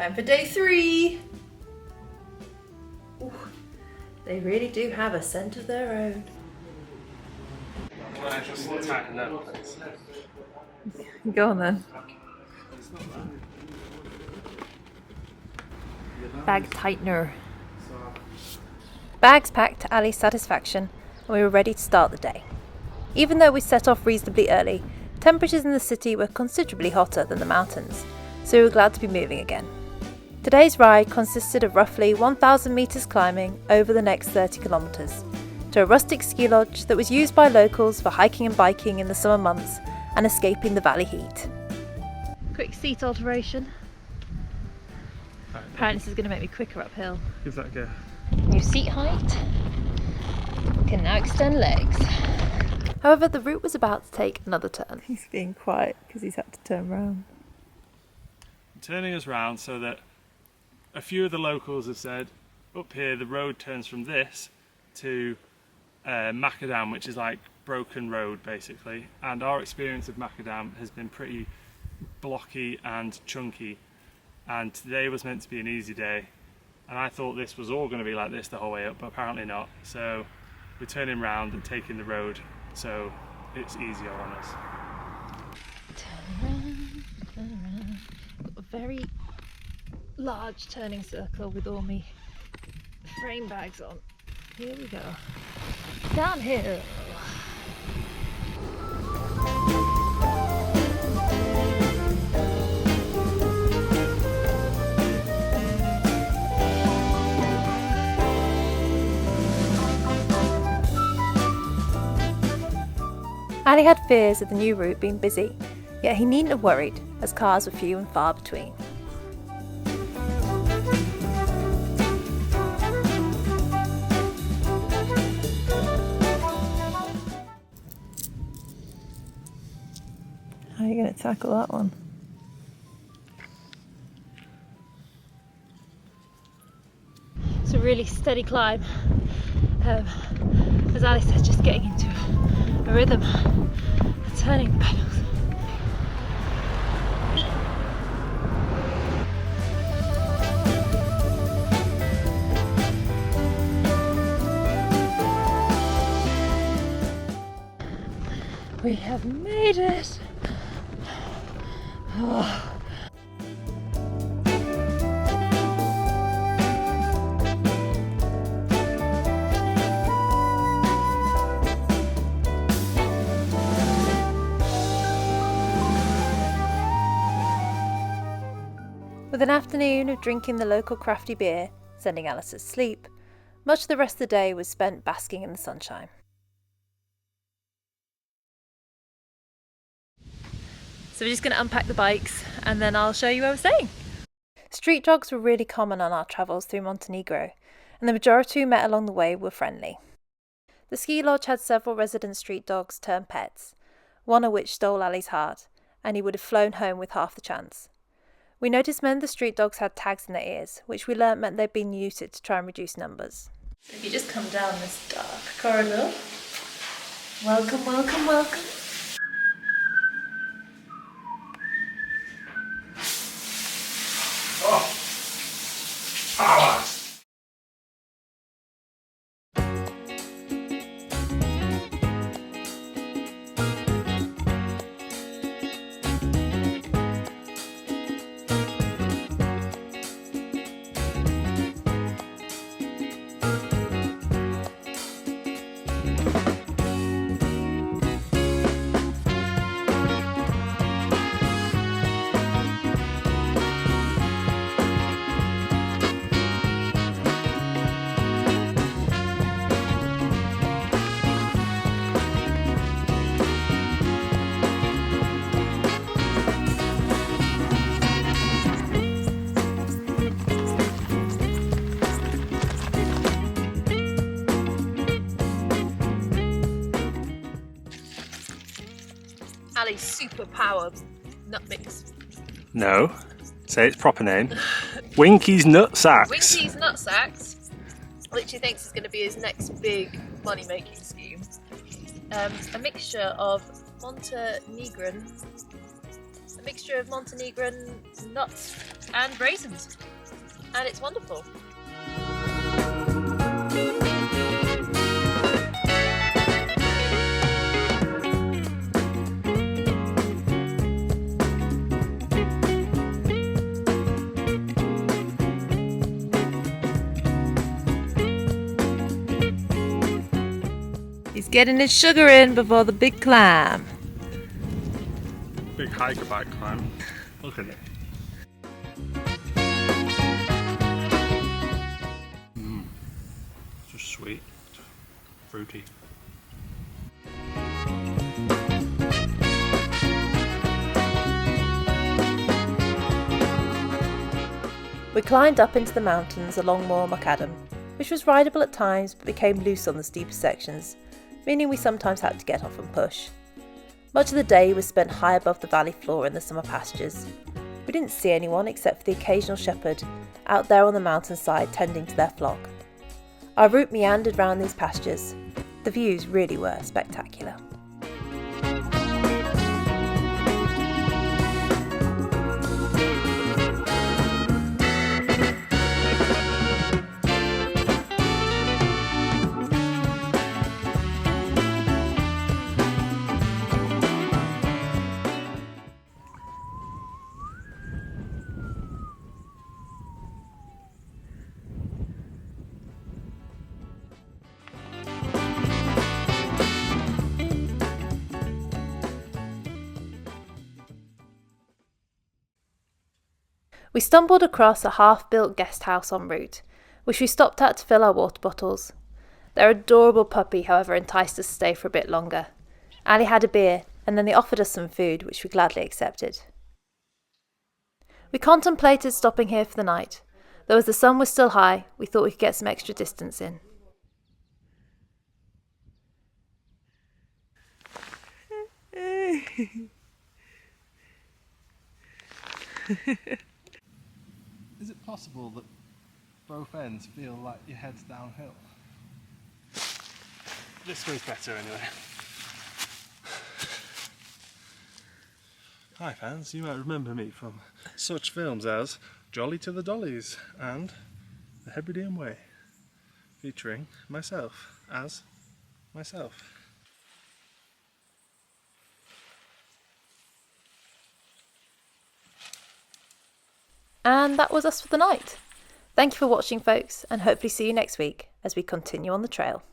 Time for day 3. Ooh, they really do have a scent of their own. Can I just tighten that, please? Go on then. Bag tightener. Bags packed to Ali's satisfaction, and we were ready to start the day. Even though we set off reasonably early, temperatures in the city were considerably hotter than the mountains, so we were glad to be moving again. Today's ride consisted of roughly 1,000 metres climbing over the next 30 kilometres to a rustic ski lodge that was used by locals for hiking and biking in the summer months and escaping the valley heat. Quick seat alteration. Apparently this is going to make me quicker uphill. Give that a go. New seat height. Can now extend legs. However, the route was about to take another turn. He's being quiet because he's had to turn round. Turning us round so that a few of the locals have said up here the road turns from this to Macadam, which is like broken road basically, and our experience of Macadam has been pretty blocky and chunky, and today was meant to be an easy day, and I thought this was all going to be like this the whole way up, but apparently not. So we're turning round and taking the road so it's easier on us. Turn around. Got a very large turning circle with all my frame bags on. Here we go. Downhill. Ali had fears of the new route being busy, yet he needn't have worried, as cars were few and far between. How are you going to tackle that one? It's a really steady climb. As Ali said, just getting into a rhythm, turning the pedals. We have made it! Oh. With an afternoon of drinking the local crafty beer, sending Alice to sleep, much of the rest of the day was spent basking in the sunshine. So we're just going to unpack the bikes and then I'll show you where we're staying. Street dogs were really common on our travels through Montenegro, and the majority we met along the way were friendly. The ski lodge had several resident street dogs turned pets, one of which stole Ali's heart, and he would have flown home with half the chance. We noticed many of the street dogs had tags in their ears, which we learnt meant they'd been neutered to try and reduce numbers. If you just come down this dark corridor, welcome, welcome, welcome. Power! Ali's superpower nut mix. No, say its proper name. Winky's Nut Sacks. Winky's nut sacks, which he thinks is going to be his next big money-making scheme. A mixture of Montenegrin nuts and raisins. And it's wonderful. He's getting his sugar in before the big climb. Big hiker bike climb. Look at it. Just sweet, fruity. We climbed up into the mountains along Moor Macadam, which was rideable at times but became loose on the steeper sections, meaning we sometimes had to get off and push. Much of the day was spent high above the valley floor in the summer pastures. We didn't see anyone except for the occasional shepherd out there on the mountainside tending to their flock. Our route meandered round these pastures. The views really were spectacular. We stumbled across a half-built guest house en route, which we stopped at to fill our water bottles. Their adorable puppy, however, enticed us to stay for a bit longer. Ali had a beer, and then they offered us some food, which we gladly accepted. We contemplated stopping here for the night, though as the sun was still high, we thought we could get some extra distance in. Is it possible that both ends feel like your head's downhill? This one's better anyway. Hi fans, you might remember me from such films as Jolly to the Dollies and The Hebridean Way, featuring myself as myself. And that was us for the night. Thank you for watching, folks, and hopefully see you next week as we continue on the trail.